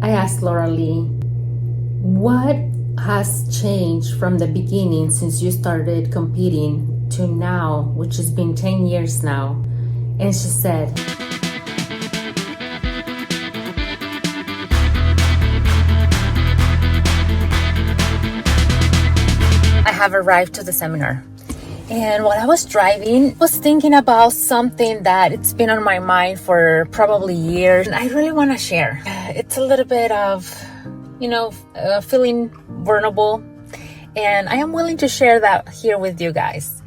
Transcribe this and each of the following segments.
I asked Lauralie, what has changed from the beginning since you started competing to now, which has been 10 years now? And she said, I have arrived to the seminar. And while I was driving, I was thinking about something that it's been on my mind for probably years. And I really want to share. It's a little bit of, feeling vulnerable. And I am willing to share that here with you guys.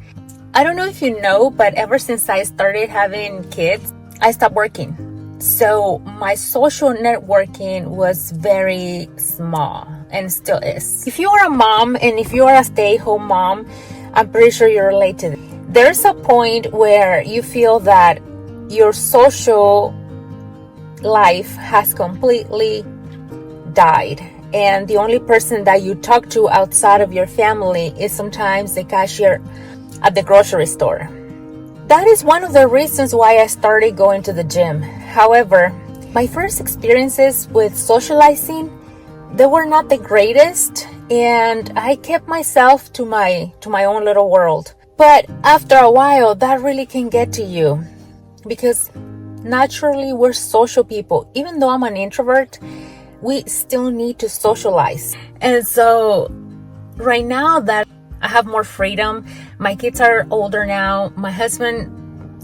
I don't know if you know, but ever since I started having kids, I stopped working. So my social networking was very small and still is. If you are a mom and if you are a stay-at-home mom, I'm pretty sure you relate to it. There's a point where you feel that your social life has completely died. And the only person that you talk to outside of your family is sometimes the cashier at the grocery store. That is one of the reasons why I started going to the gym. However, my first experiences with socializing, they were not the greatest, and I kept myself to my own little world. But after a while, that really can get to you because naturally we're social people. Even though I'm an introvert, we still need to socialize. And so right now that I have more freedom, my kids are older now, my husband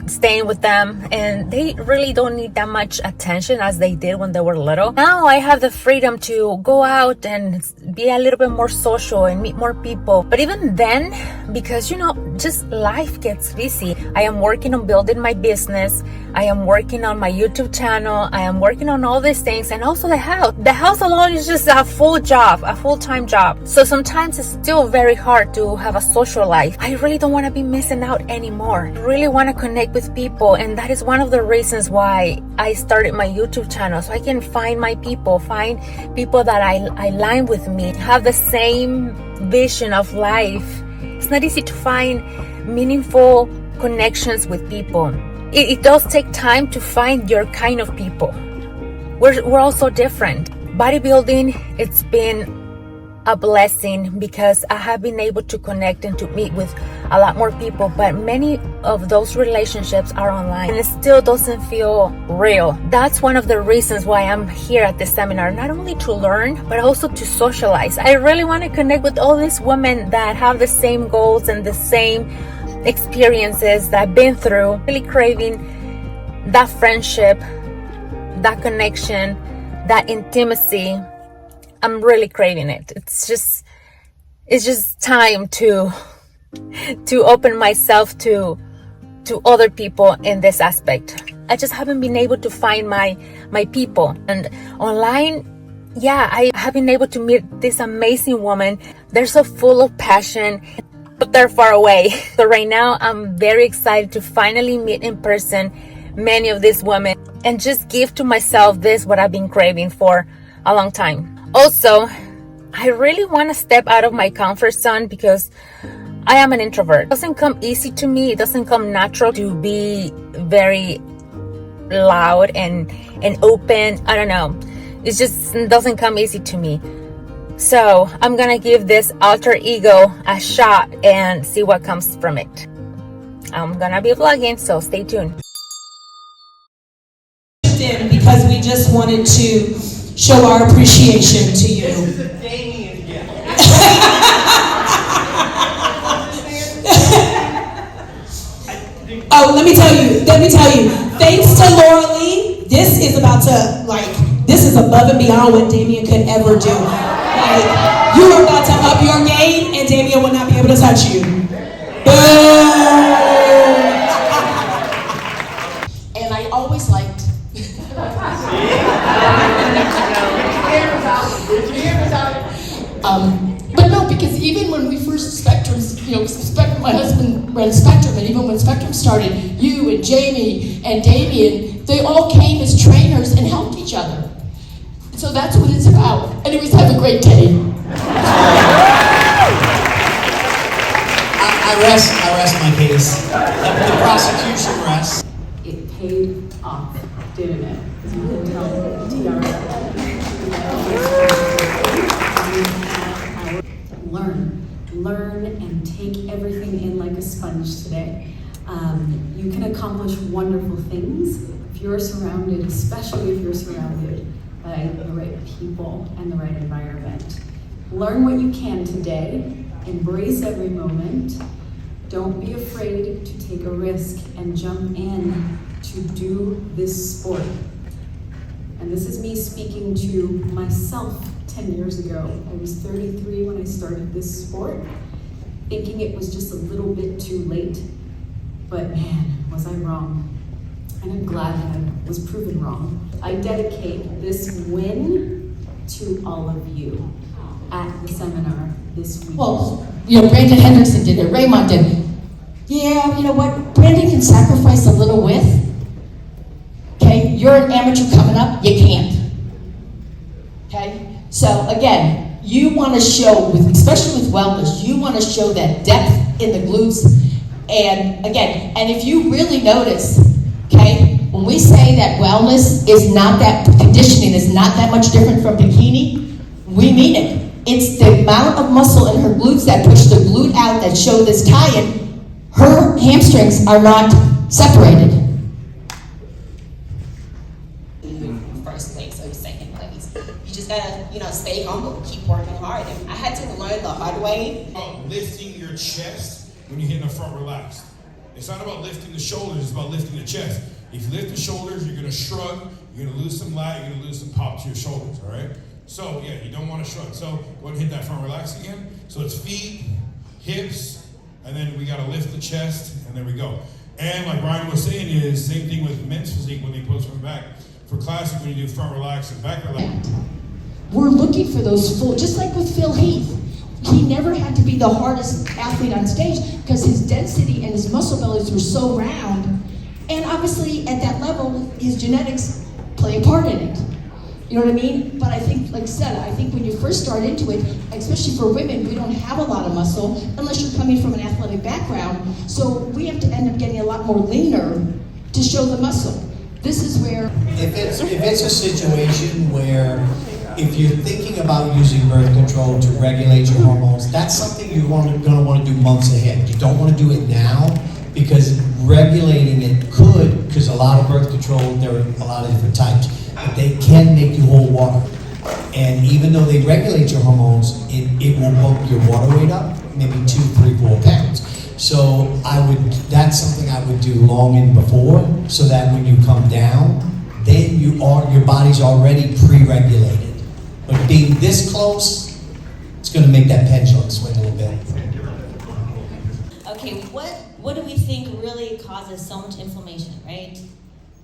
staying with them, and they really don't need that much attention as they did when they were little. Now I have the freedom to go out and be a little bit more social and meet more people. But even then, because just life gets busy. I am working on building my business. I am working on my YouTube channel. I am working on all these things, and also the house. The house alone is just a full-time job. So sometimes it's still very hard to have a social life. I really don't want to be missing out anymore. I really want to connect with people, and that is one of the reasons why I started my YouTube channel, so I can find my people, find people that I align with me, have the same vision of life. It's not easy to find meaningful connections with people. It does take time to find your kind of people. We're all so different. Bodybuilding, it's been a blessing because I have been able to connect and to meet with a lot more people, but many of those relationships are online and it still doesn't feel real. That's one of the reasons why I'm here at this seminar, not only to learn, but also to socialize. I really want to connect with all these women that have the same goals and the same experiences that I've been through, really craving that friendship, that connection, that intimacy. I'm really craving it. It's just time to open myself to other people in this aspect. I just haven't been able to find my people. And online, I have been able to meet this amazing woman. They're so full of passion, but they're far away. So right now, I'm very excited to finally meet in person many of these women and just give to myself what I've been craving for a long time. Also, I really want to step out of my comfort zone because I am an introvert. It doesn't come easy to me. It doesn't come natural to be very loud and open. I don't know. It just doesn't come easy to me. So I'm going to give this alter ego a shot and see what comes from it. I'm going to be vlogging, so stay tuned. Because we just wanted to show our appreciation to you. This is a Damien gift. Oh, let me tell you. Thanks to Lauralie, this is above and beyond what Damien could ever do. You are about to up your game, and Damien will not be able to touch you. Boom! And I always liked. But no, because even when we first my husband ran Spectrum, and even when Spectrum started, you and Jamie and Damien, they all came as trainers and helped each other. So that's what it's about. Anyways, have a great day. I rest my case. The prosecution rests. It paid off, didn't it? As you can tell, TRL. sponge today. You can accomplish wonderful things if you're surrounded, especially if you're surrounded by the right people and the right environment. Learn what you can today, embrace every moment. Don't be afraid to take a risk and jump in to do this sport. And this is me speaking to myself 10 years ago. I was 33 when I started this sport, thinking it was just a little bit too late. But man, was I wrong. And I'm glad that I was proven wrong. I dedicate this win to all of you at the seminar this week. Well, Brandon Hendrickson did it, Raymond did it. Yeah, you know what? Brandon can sacrifice a little width. Okay, you're an amateur coming up, you can't. Okay, so again, you want to show, especially with wellness, you want to show that depth in the glutes. And again, and if you really notice, okay, when we say that wellness is not that, conditioning is not that much different from bikini, we mean it. It's the amount of muscle in her glutes that push the glute out that show this tie-in. Her hamstrings are not separated. First place or second place. You just gotta, stay humble, keep working hard. And I had to learn the hard way. About lifting your chest when you're hitting the front relaxed. It's not about lifting the shoulders, it's about lifting the chest. If you lift the shoulders, you're gonna shrug, you're gonna lose some lat, you're gonna lose some pop to your shoulders, all right? So yeah, you don't wanna shrug. So go ahead and hit that front relax again. So it's feet, hips, and then we gotta lift the chest, and there we go. And like Brian was saying is, same thing with men's physique when they pose from the back. For classic, when you do front relax and back relax. We're looking for those full, just like with Phil Heath. He never had to be the hardest athlete on stage because his density and his muscle bellies were so round. And obviously at that level, his genetics play a part in it. You know what I mean? But I think, like I said, I think when you first start into it, especially for women, we don't have a lot of muscle unless you're coming from an athletic background. So we have to end up getting a lot more leaner to show the muscle. This is where... If it's a situation where if you're thinking about using birth control to regulate your hormones, that's something you're going to want to do months ahead. You don't want to do it now because regulating it could, because a lot of birth control, there are a lot of different types, but they can make you hold water. And even though they regulate your hormones, it will bump your water weight up, maybe 2, 3, 4 pounds. So that's something I would do long in before, so that when you come down, then your body's already pre-regulated. But being this close, it's going to make that pendulum swing a little bit. Okay, what do we think really causes so much inflammation, right?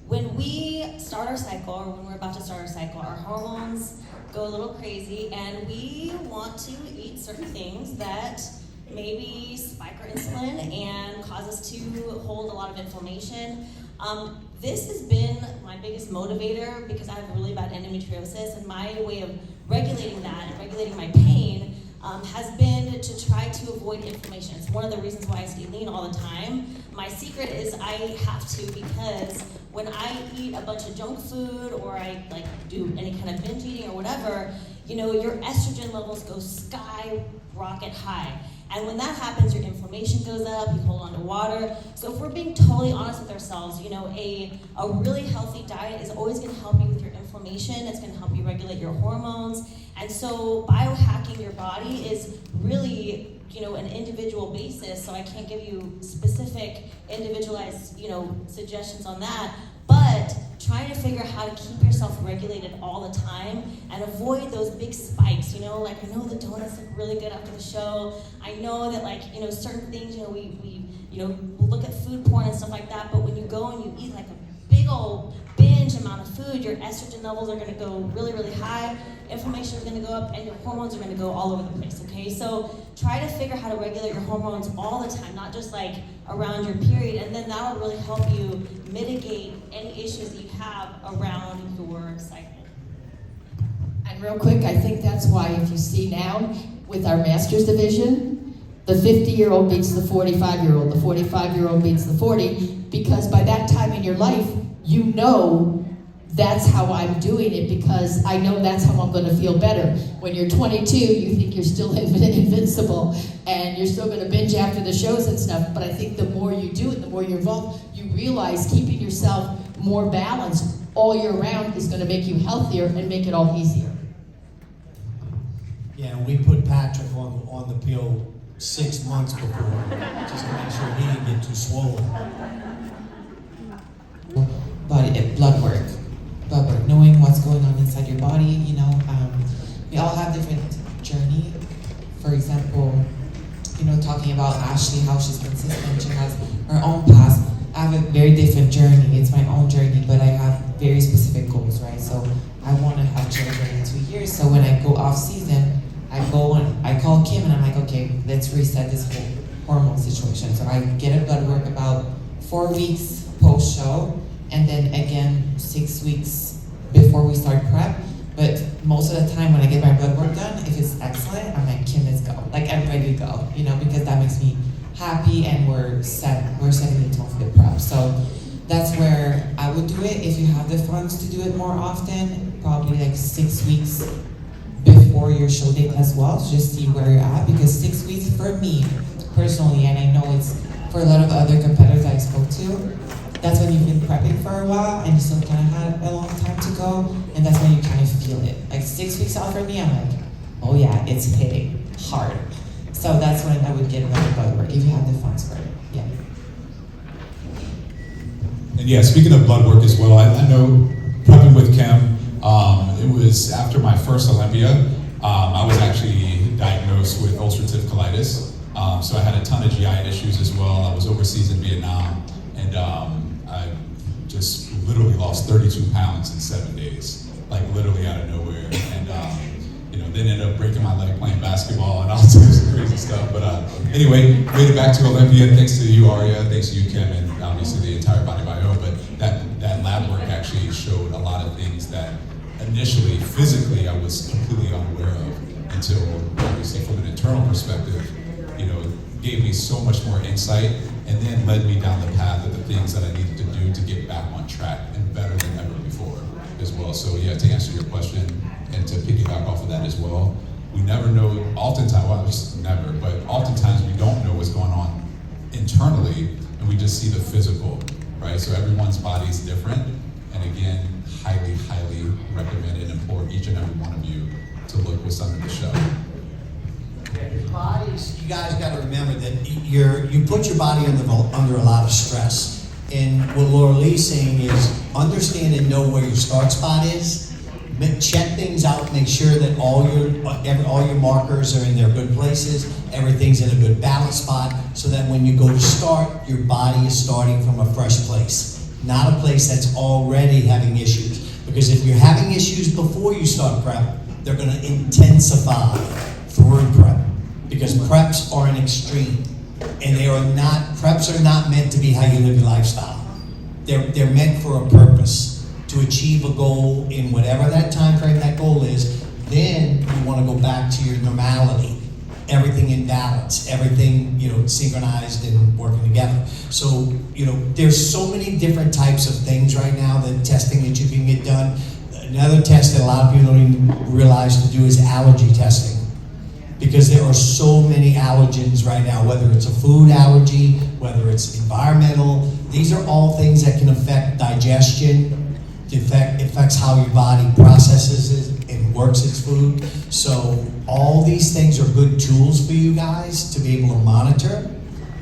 When we start our cycle, or when we're about to start our cycle, our hormones go a little crazy, and we want to eat certain things that maybe spike our insulin and cause us to hold a lot of inflammation. This has been my biggest motivator because I have really bad endometriosis, and my way of regulating that and regulating my pain has been to try to avoid inflammation. It's one of the reasons why I stay lean all the time. My secret is I have to, because when I eat a bunch of junk food or I do any kind of binge eating or whatever, your estrogen levels go skyrocket high. And when that happens, your inflammation goes up, you hold on to water. So if we're being totally honest with ourselves, a really healthy diet is always gonna help you with your inflammation, it's gonna help you regulate your hormones. And so biohacking your body is really, an individual basis, so I can't give you specific individualized, suggestions on that. But trying to figure out how to keep yourself regulated all the time and avoid those big spikes, I know the donuts look really good after the show. I know that certain things, we look at food porn and stuff like that, but when you go and you eat a big old binge amount of food, your estrogen levels are gonna go really, really high, inflammation is gonna go up, and your hormones are gonna go all over the place, okay? So try to figure out how to regulate your hormones all the time, not just around your period, and then that'll really help you mitigate any issues that you have around your cycle. And real quick, I think that's why if you see now with our master's division, the 50-year-old beats the 45-year-old, the 45-year-old beats the 40, because by that time in your life, that's how I'm doing it, because I know that's how I'm going to feel better. When you're 22, you think you're still invincible, and you're still going to binge after the shows and stuff. But I think the more you do it, the more you're involved, you realize keeping yourself more balanced all year round is going to make you healthier and make it all easier. Yeah, we put Patrick on the pill 6 months before, just to make sure he didn't get too swollen. Blood work, knowing what's going on inside your body. We all have different journey. For example, talking about Ashley, how she's consistent, she has her own past. I have a very different journey. It's my own journey, but I have very specific goals, right? So I want to have children in 2 years. So when I go off season, I call Kim and I'm like, okay, let's reset this whole hormone situation. So I get a blood work about 4 weeks post show, and then again 6 weeks before we start prep. But most of the time when I get my blood work done, if it's excellent, I'm like, Kim, let's go. Like, I'm ready to go, because that makes me happy, and we're setting the tone for the prep. So that's where I would do it. If you have the funds to do it more often, probably like 6 weeks before your show date as well, to just see where you're at. Because 6 weeks for me personally, and I know it's for a lot of other competitors I spoke to, that's when you've been prepping for a while and you still kind of had a long time to go, and that's when you kind of feel it. Like 6 weeks out for me, I'm like, oh yeah, it's hitting hard. So that's when I would get another blood work, if you have the funds for it, yeah. And yeah, speaking of blood work as well, I know prepping with Kim, it was after my first Olympia, I was actually diagnosed with ulcerative colitis. So I had a ton of GI issues as well. I was overseas in Vietnam, and I just literally lost 32 pounds in 7 days, like literally out of nowhere. And then ended up breaking my leg playing basketball and all sorts of crazy stuff. But anyway, made it back to Olympia, thanks to you, Aria, thanks to you, Kim, and obviously the entire Body Bio. But that lab work actually showed a lot of things that initially, physically, I was completely unaware of, until obviously from an internal perspective, gave me so much more insight, and then led me down the path of the things that I needed to do to get back on track and better than ever before as well. So yeah, to answer your question and to piggyback off of that as well, we never know, oftentimes we don't know what's going on internally, and we just see the physical, right? So everyone's body is different, and again, highly, highly recommend and implore each and every one of you to look what's under the show. Your bodies, you guys got to remember that you put your body under a lot of stress. And what Lauralie's saying is understand and know where your start spot is. Check things out, make sure that all your markers are in their good places, everything's in a good balance spot, so that when you go to start, your body is starting from a fresh place, not a place that's already having issues. Because if you're having issues before you start prep, they're going to intensify through prep, because preps are an extreme, and preps are not meant to be how you live your lifestyle. They're meant for a purpose, to achieve a goal in whatever that time frame that goal is. Then you want to go back to your normality, everything in balance, everything synchronized and working together. So there's so many different types of things right now, that testing that you can get done. Another test that a lot of people don't even realize to do is allergy testing. Because there are so many allergens right now, whether it's a food allergy, whether it's environmental. These are all things that can affect digestion, affects how your body processes it and works its food. So all these things are good tools for you guys to be able to monitor,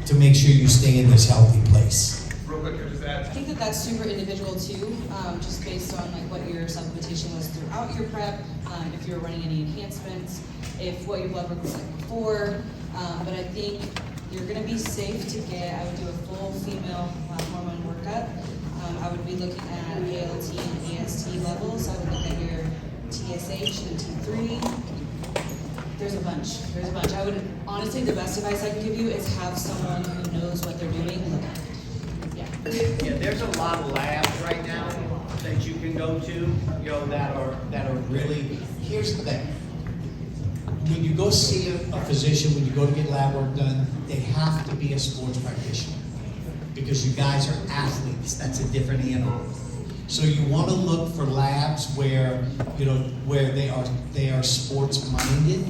to make sure you stay in this healthy place. Real quick, could I just add? I think that's super individual too, just based on what your supplementation was throughout your prep, if you're running any enhancements, if what your blood work was like before. But I think you're going to be safe to get. I would do a full female hormone workup. I would be looking at ALT and AST levels. I would look at your TSH and T3. There's a bunch. I would honestly, the best advice I can give you is have someone who knows what they're doing look at it. Yeah, there's a lot of labs right now that you can go to, that are Really, here's the thing. When you go see a physician, when you go to get lab work done, they have to be a sports practitioner, because you guys are athletes. That's a different animal. So you want to look for labs where, where they are sports minded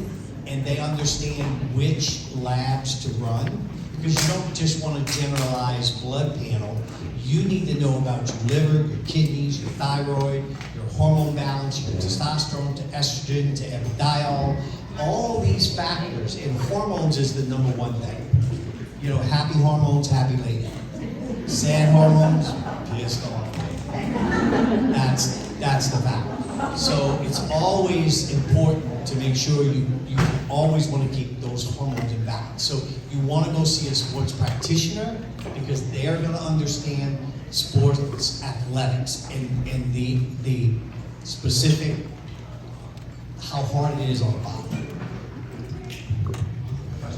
and they understand which labs to run, because you don't just want to generalize blood panel. You need to know about your liver, your kidneys, your thyroid, your hormone balance, your testosterone to estrogen to epidiol, all these factors, and hormones is the number one thing. Happy hormones, happy lady. Sad hormones, pissed off. That's the fact. So it's always important to make sure you always want to keep those hormones in balance. So you want to go see a sports practitioner because they're going to understand sports athletics and the specific, how hard it is on the body.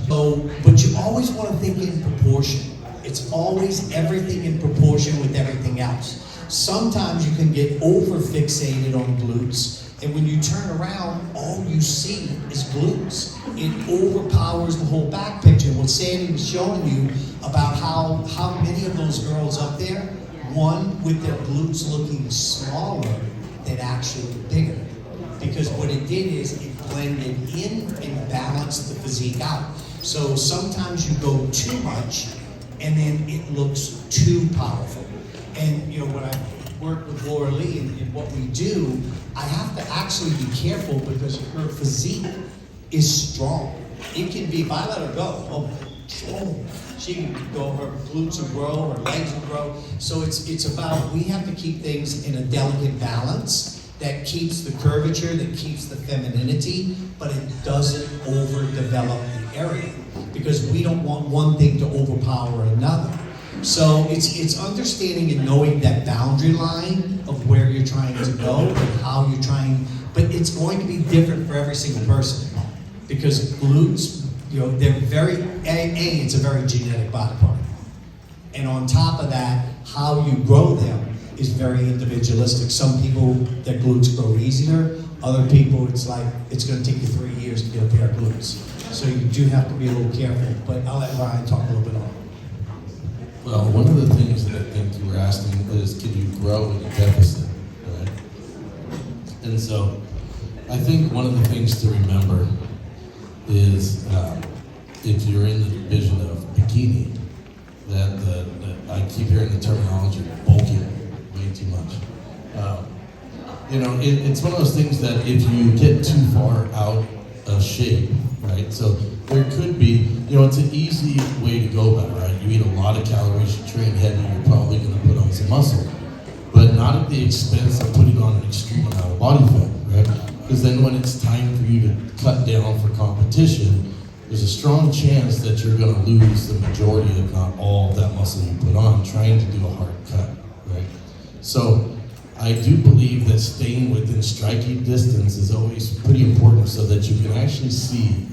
So, but you always want to think in proportion. It's always everything in proportion with everything else. Sometimes you can get over fixated on glutes, and when you turn around, all you see is glutes. It overpowers the whole back picture. What Sandy was showing you about how many of those girls up there, one with their glutes looking smaller than actually bigger. Because what it did is it blended in and balanced the physique out. So sometimes you go too much, and then it looks too powerful. And when I work with Lauralie and what we do, I have to actually be careful because her physique is strong. It can be, if I let her go, she can go, her glutes will grow, her legs will grow. So it's about, we have to keep things in a delicate balance that keeps the curvature, that keeps the femininity, but it doesn't overdevelop the area because we don't want one thing to overpower another. So it's understanding and knowing that boundary line of where you're trying to go and how you're trying, but it's going to be different for every single person because glutes, they're very, it's a very genetic body part. And on top of that, how you grow them is very individualistic. Some people, their glutes grow easier. Other people, it's like, it's gonna take you 3 years to get a pair of glutes. So you do have to be a little careful, but I'll let Ryan talk a little bit on it. Well, one of the things that I think you were asking is, can you grow in a deficit, right? And so, I think one of the things to remember is, if you're in the division of bikini, that I keep hearing the terminology bulking way too much. It's one of those things that if you get too far out of shape, right? So there could be, it's an easy way to go about it, right? You eat a lot of calories, you train heavy, you're probably going to put on some muscle, but not at the expense of putting on an extreme amount of body fat, right? Because then when it's time for you to cut down for competition, there's a strong chance that you're going to lose the majority, if not all, of that muscle you put on trying to do a hard cut, right? So I do believe that staying within striking distance is always pretty important so that you can actually see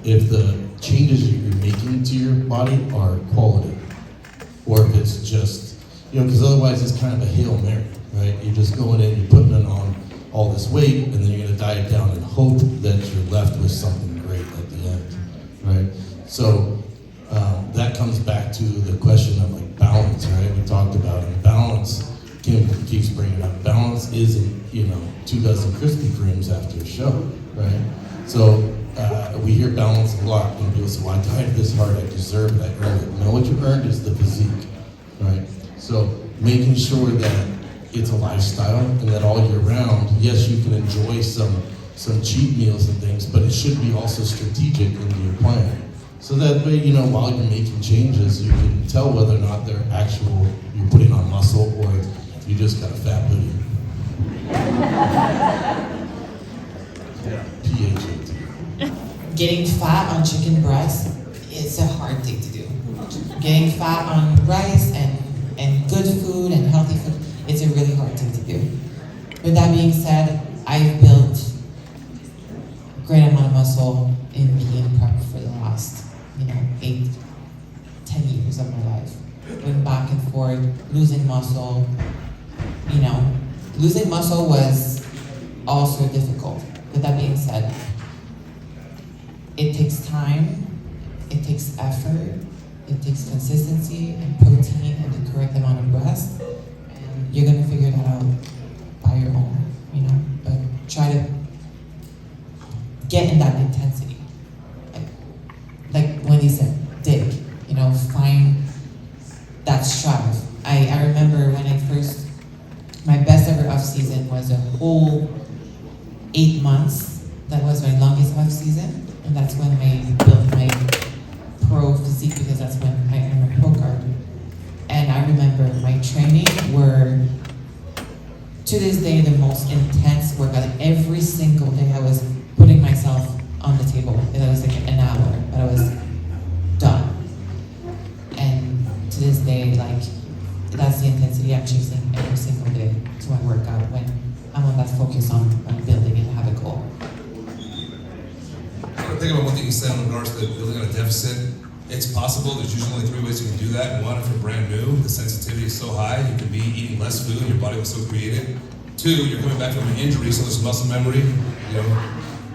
if the changes you're making to your body are quality, or if it's just, because otherwise it's kind of a Hail Mary, right? You're just going in, you're putting it on all this weight, and then you're going to diet down and hope that you're left with something great at the end, right? So that comes back to the question of like balance, right? We talked about it. Balance, Kim keeps bringing up, balance isn't, 2 dozen Krispy Kremes after a show, right? So we hear balance a lot, and people say, well, I dieted this hard, I deserve it, I earned it. No, what you earned is the physique, right? So making sure that it's a lifestyle and that all year round, yes, you can enjoy some cheat meals and things, but it should be also strategic into your plan. So that way, while you're making changes, you can tell whether or not they're actual, you're putting on muscle, or you just got a fat booty. PHAT. Getting fat on chicken breast is a hard thing to do. Getting fat on rice and good food and healthy food, it's a really hard thing to do. With that being said, I've built a great amount of muscle in being prep for the last, 8, 10 years of my life. Going back and forth, losing muscle. Losing muscle was also difficult. With that being said, it takes time, it takes effort, it takes consistency and protein and the correct amount of rest. And you're gonna figure that out by your own, you know. But try to get in that intensity. Like Wendy said, dig, you know, find that strive. I remember when my best ever off season was a whole 8 months. That was my longest off season, and that's when I built my pro physique, because that's when I earned my pro card. And I remember my training were, to this day, the most intense workout. Like every single day I was putting myself on the table. It was like an hour, but I was done. And to this day, like, that's the intensity I'm chasing every single day to my workout when I'm on that focus on building and have a goal. I want to think about one thing you said in regards to building on a deficit. It's possible. There's usually only 3 ways you can do that. One, if you're brand new, the sensitivity is so high, you can be eating less food and your body was so created. 2, you're coming back from an injury, so there's muscle memory.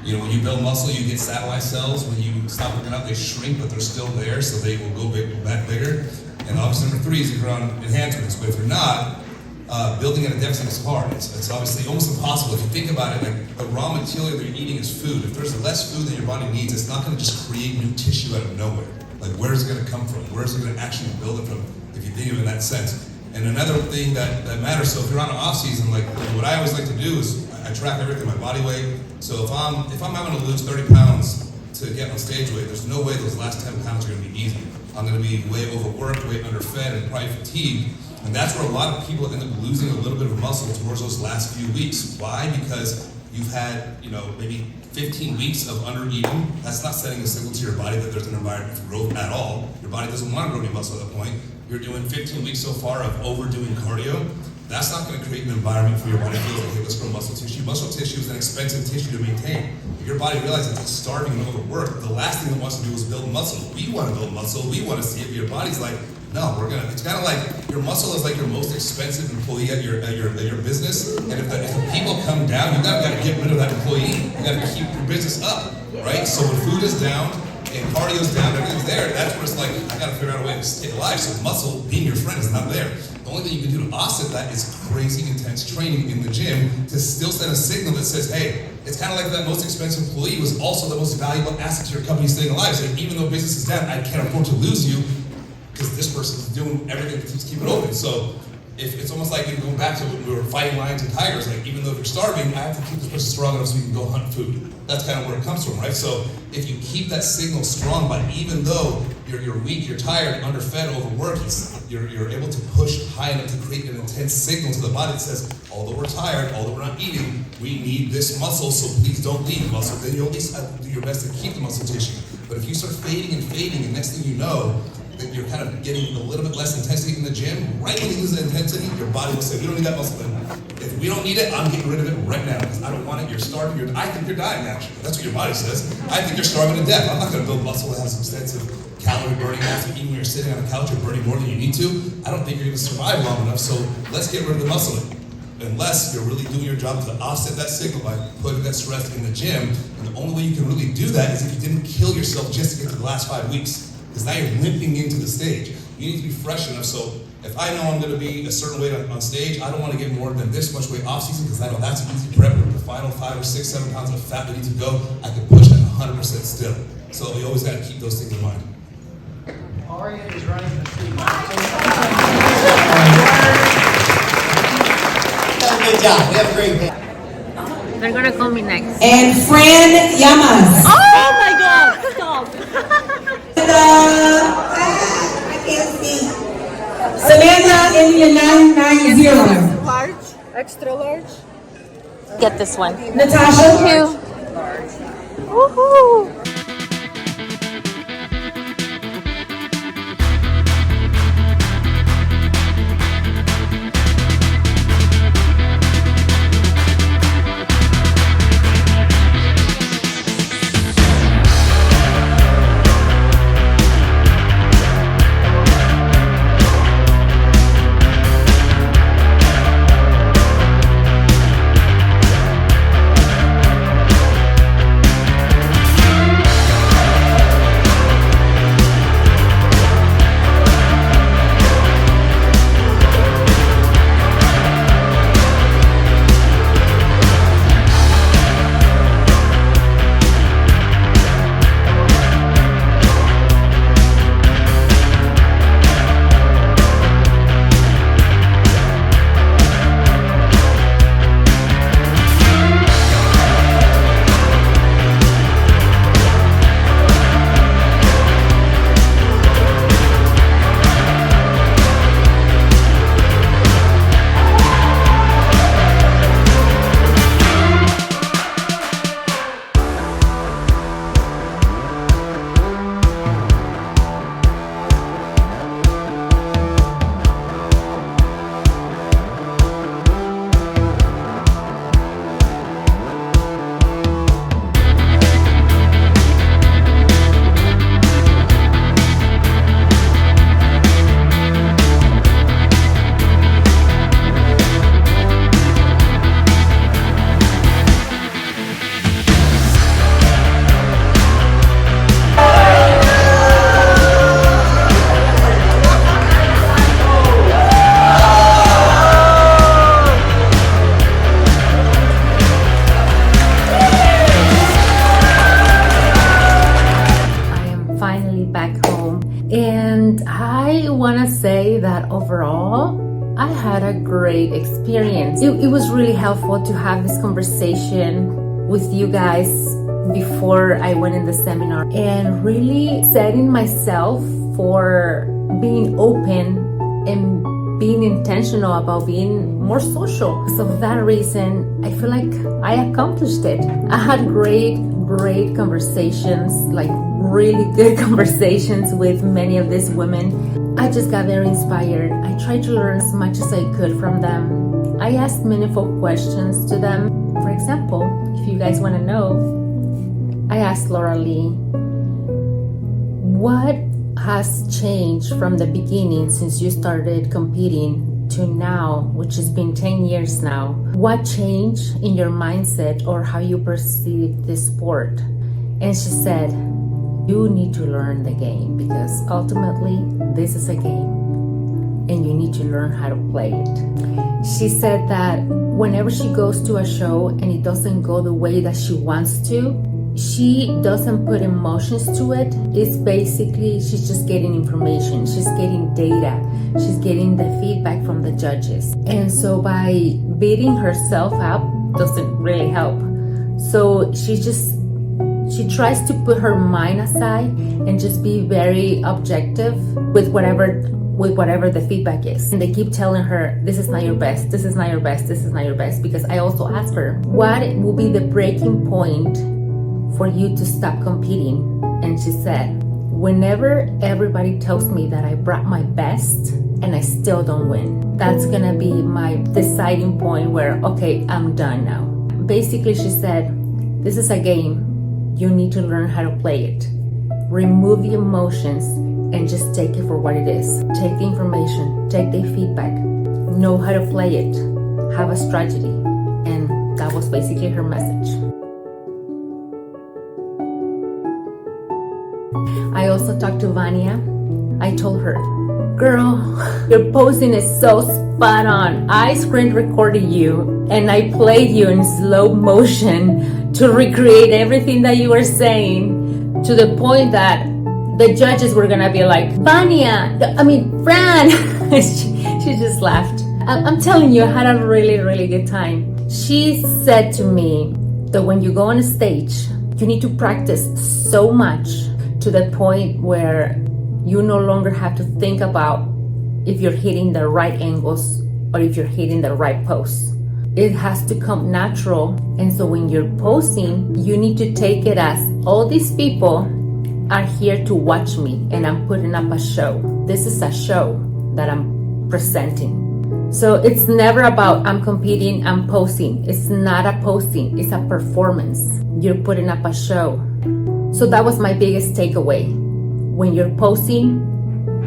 You know, when you build muscle, you get satellite cells. When you stop working out, they shrink, but they're still there, so they will go back bigger. And obviously, number 3 is if you're on enhancements. But if you're not, building at a deficit is hard. It's obviously almost impossible. If you think about it, like the raw material that you're eating is food. If there's less food than your body needs, it's not going to just create new tissue out of nowhere. Like, where is it going to come from? Where is it going to actually build it from? If you think of it in that sense. And another thing that matters. So if you're on an off season, like what I always like to do is I track everything, my body weight. So if I'm having to lose 30 pounds to get on stage weight, there's no way those last 10 pounds are going to be easy. I'm going to be way overworked, way underfed, and probably fatigued. And that's where a lot of people end up losing a little bit of muscle towards those last few weeks. Why? Because you've had, maybe 15 weeks of under-eating. That's not sending a signal to your body that there's an environment for growth at all. Your body doesn't want to grow any muscle at that point. You're doing 15 weeks so far of overdoing cardio. That's not going to create an environment for your body to feel like, okay, let's grow muscle tissue. Muscle tissue is an expensive tissue to maintain. If your body realizes it's starving and overworked, the last thing it wants to do is build muscle. We want to build muscle. We want to see it. Your body's like, no, it's kind of like your muscle is like your most expensive employee at your business. And if the people come down, you got to get rid of that employee. You got to keep your business up, right? So when food is down and cardio's down, everything's there. That's where it's like, I got to figure out a way to stay alive. So muscle, being your friend, is not there. The only thing you can do to offset that is crazy intense training in the gym to still send a signal that says, hey, it's kind of like that most expensive employee was also the most valuable asset to your company staying alive. So even though business is down, I can't afford to lose you, because this person is doing everything to keep it open. So if it's almost like going back to when we were fighting lions and tigers, like even though if you're starving, I have to keep this person strong enough so we can go hunt food. That's kind of where it comes from, right? So if you keep that signal strong, but even though you're weak, you're tired, underfed, overworked, you're able to push high enough to create an intense signal to the body that says, although we're tired, although we're not eating, we need this muscle, so please don't leave muscle. Then you'll at least do your best to keep the muscle tissue. But if you start fading, and next thing you know, that you're kind of getting a little bit less intensity in the gym, right when you lose the intensity, your body will say, we don't need that muscle then. If we don't need it, I'm getting rid of it right now, because I don't want it. You're starving. I think you're dying, actually. That's what your body says. I think you're starving to death. I'm not going to build muscle that has extensive calorie burning after even when you're sitting on a couch, you're burning more than you need to. I don't think you're going to survive long enough, so let's get rid of the muscle. Unless you're really doing your job to offset that signal by putting that stress in the gym. And the only way you can really do that is if you didn't kill yourself just to get to the last 5 weeks. Because now you're limping into the stage. You need to be fresh enough, so if I know I'm going to be a certain weight on stage, I don't want to get more than this much weight off season, because I know that's an easy prep. With the final 5 or 6, 7 pounds of fat that needs to go, I can push that 100% still. So we always got to keep those things in mind. Aria is running the street. Good job. We have a great day. They're gonna call me next. And Fran Llamas. Oh my God! Stop. I can't see. Samantha India 990. Large, extra large. Get this one. Natasha. Thank you. Woohoo! overall, I had a great experience. It was really helpful to have this conversation with you guys before I went in the seminar, and really setting myself for being open and being intentional about being more social. So for that reason, I feel like I accomplished it. I had great conversations, like really good conversations with many of these women. I just got very inspired. I tried to learn as much as I could from them. I asked meaningful questions to them. For example, if you guys want to know, I asked Lauralie, what has changed from the beginning since you started competing to now, which has been 10 years now? What changed in your mindset or how you perceive this sport? And she said, you need to learn the game, because ultimately this is a game and you need to learn how to play it. She said that whenever she goes to a show and it doesn't go the way that she wants to, she doesn't put emotions to it. It's basically, she's just getting information. She's getting data. She's getting the feedback from the judges. And so by beating herself up doesn't really help. So she tries to put her mind aside and just be very objective with whatever the feedback is. And they keep telling her, this is not your best, this is not your best, this is not your best. Because I also asked her, what will be the breaking point for you to stop competing? And she said, whenever everybody tells me that I brought my best and I still don't win, that's gonna be my deciding point where, okay, I'm done now. Basically, she said, this is a game. You need to learn how to play it. Remove the emotions and just take it for what it is. Take the information, take the feedback, know how to play it, have a strategy. And that was basically her message. I also talked to Vania. I told her, girl, your posing is so spot on. I screen recorded you and I played you in slow motion to recreate everything that you were saying, to the point that the judges were gonna be like, Fran. she just laughed. I'm telling you, I had a really good time. She said to me that when you go on a stage, you need to practice so much to the point where you no longer have to think about if you're hitting the right angles or if you're hitting the right pose. It has to come natural. And so when you're posing, you need to take it as, all these people are here to watch me and I'm putting up a show. This is a show that I'm presenting. So it's never about I'm competing, I'm posing. It's not a posing, it's a performance. You're putting up a show. So that was my biggest takeaway. When you're posing,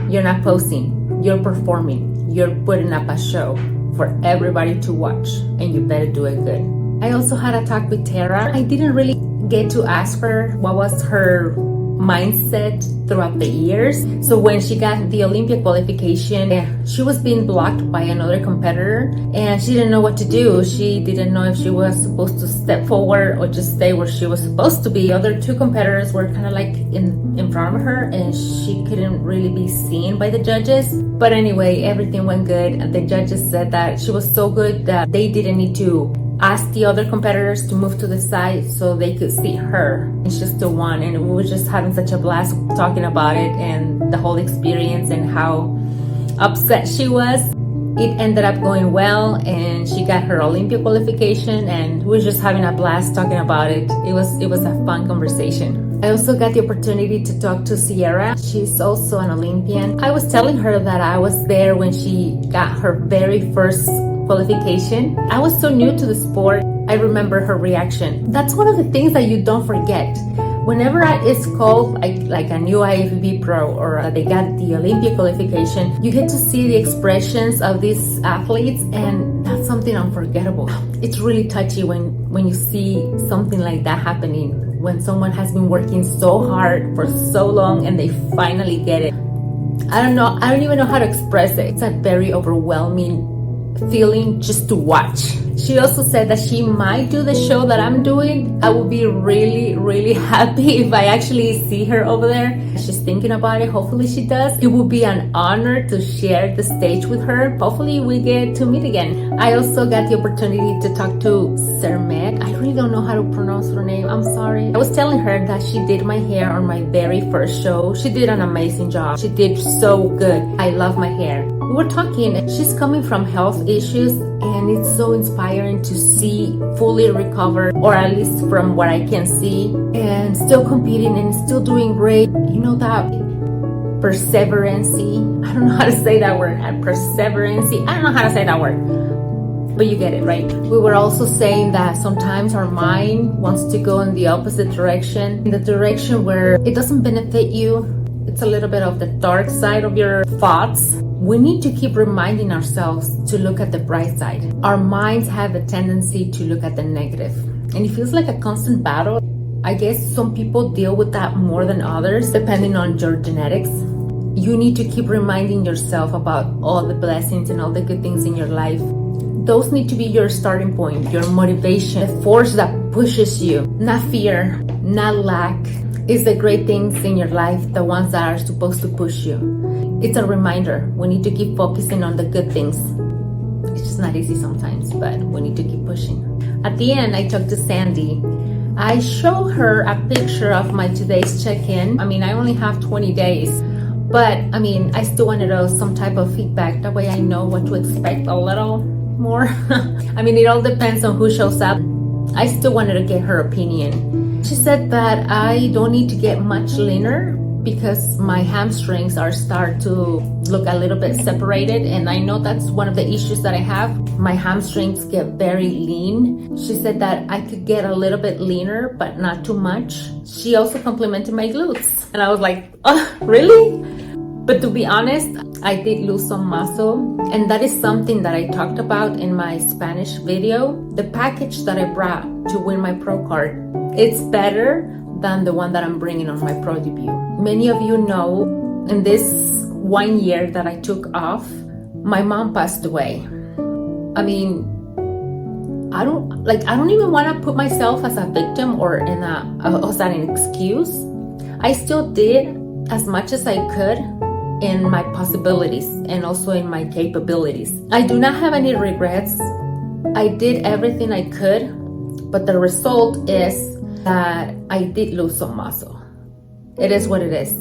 you're not posing, you're performing. You're putting up a show for everybody to watch, and you better do it good. I also had a talk with Tara. I didn't really get to ask her what was her mindset throughout the years. So when she got the Olympia qualification, she was being blocked by another competitor and she didn't know what to do. She didn't know if she was supposed to step forward or just stay where she was supposed to be. The other two competitors were kind of like in front of her and she couldn't really be seen by the judges. But anyway, everything went good. And the judges said that she was so good that they didn't need to ask the other competitors to move to the side so they could see her, and she still won. And we were just having such a blast talking about it and the whole experience and how upset she was. It ended up going well and she got her Olympia qualification, and we were just having a blast talking about it. It was a fun conversation. I also got the opportunity to talk to Sierra. She's also an Olympian. I was telling her that I was there when she got her very first qualification. I was so new to the sport. I remember her reaction. That's one of the things that you don't forget. Whenever it's called like a new IFBB pro or they got the Olympia qualification, you get to see the expressions of these athletes, and that's something unforgettable. It's really touchy when you see something like that happening, when someone has been working so hard for so long and they finally get it. I don't even know how to express it. It's a very overwhelming feeling just to watch. She also said that she might do the show that I'm doing. I would be really, really happy if I actually see her over there. She's thinking about it. Hopefully she does. It would be an honor to share the stage with her. Hopefully we get to meet again. I also got the opportunity to talk to Semret. I really don't know how to pronounce her name. I'm sorry. I was telling her that she did my hair on my very first show. She did an amazing job. She did so good. I love my hair. We were talking. She's coming from health issues, and it's so inspiring to see fully recover, or at least from what I can see, and still competing and still doing great. You know, that perseverance. I don't know how to say that word. Perseverance. I don't know how to say that word. But you get it, right? We were also saying that sometimes our mind wants to go in the opposite direction, in the direction where it doesn't benefit you. It's a little bit of the dark side of your thoughts. We need to keep reminding ourselves to look at the bright side. Our minds have a tendency to look at the negative, and it feels like a constant battle. I guess some people deal with that more than others, depending on your genetics. You need to keep reminding yourself about all the blessings and all the good things in your life. Those need to be your starting point, your motivation, the force that pushes you, not fear, not lack. It's the great things in your life, the ones that are supposed to push you. It's a reminder. We need to keep focusing on the good things. It's just not easy sometimes, but we need to keep pushing. At the end, I talked to Sandy. I show her a picture of my today's check-in. I mean, I only have 20 days, but I mean, I still wanted some type of feedback. That way I know what to expect a little more. I mean, it all depends on who shows up. I still wanted to get her opinion. She said that I don't need to get much leaner because my hamstrings are start to look a little bit separated, and I know that's one of the issues that I have. My hamstrings get very lean. She said that I could get a little bit leaner, but not too much. She also complimented my glutes, and I was like, oh, really? But to be honest, I did lose some muscle, and that is something that I talked about in my Spanish video. The package that I brought to win my pro card, it's better than the one that I'm bringing on my pro debut. Many of you know, in this 1 year that I took off, my mom passed away. I mean, I don't even want to put myself as a victim or as an excuse. I still did as much as I could in my possibilities and also in my capabilities. I do not have any regrets. I did everything I could, but the result is that I did lose some muscle. It is what it is.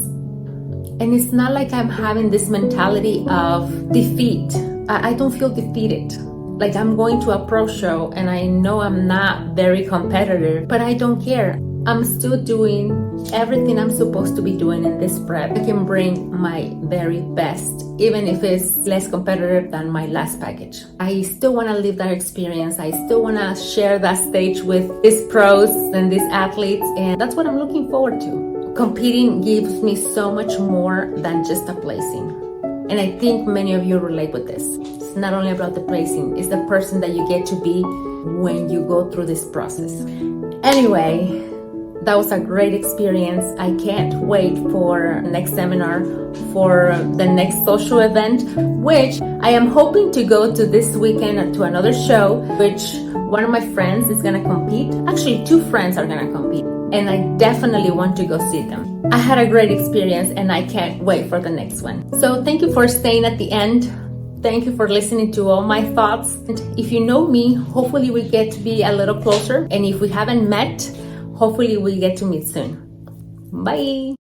And it's not like I'm having this mentality of defeat. I don't feel defeated. Like I'm going to a pro show and I know I'm not very competitive, but I don't care. I'm still doing everything I'm supposed to be doing in this prep. I can bring my very best, even if it's less competitive than my last package. I still want to live that experience. I still want to share that stage with these pros and these athletes, and that's what I'm looking forward to. Competing gives me so much more than just a placing. And I think many of you relate with this. It's not only about the placing, it's the person that you get to be when you go through this process. Anyway, that was a great experience. I can't wait for next seminar, for the next social event, which I am hoping to go to this weekend to another show, which one of my friends is gonna compete. Actually, 2 friends are gonna compete, and I definitely want to go see them. I had a great experience and I can't wait for the next one. So thank you for staying at the end. Thank you for listening to all my thoughts. And if you know me, hopefully we get to be a little closer. And if we haven't met, hopefully we get to meet soon. Bye.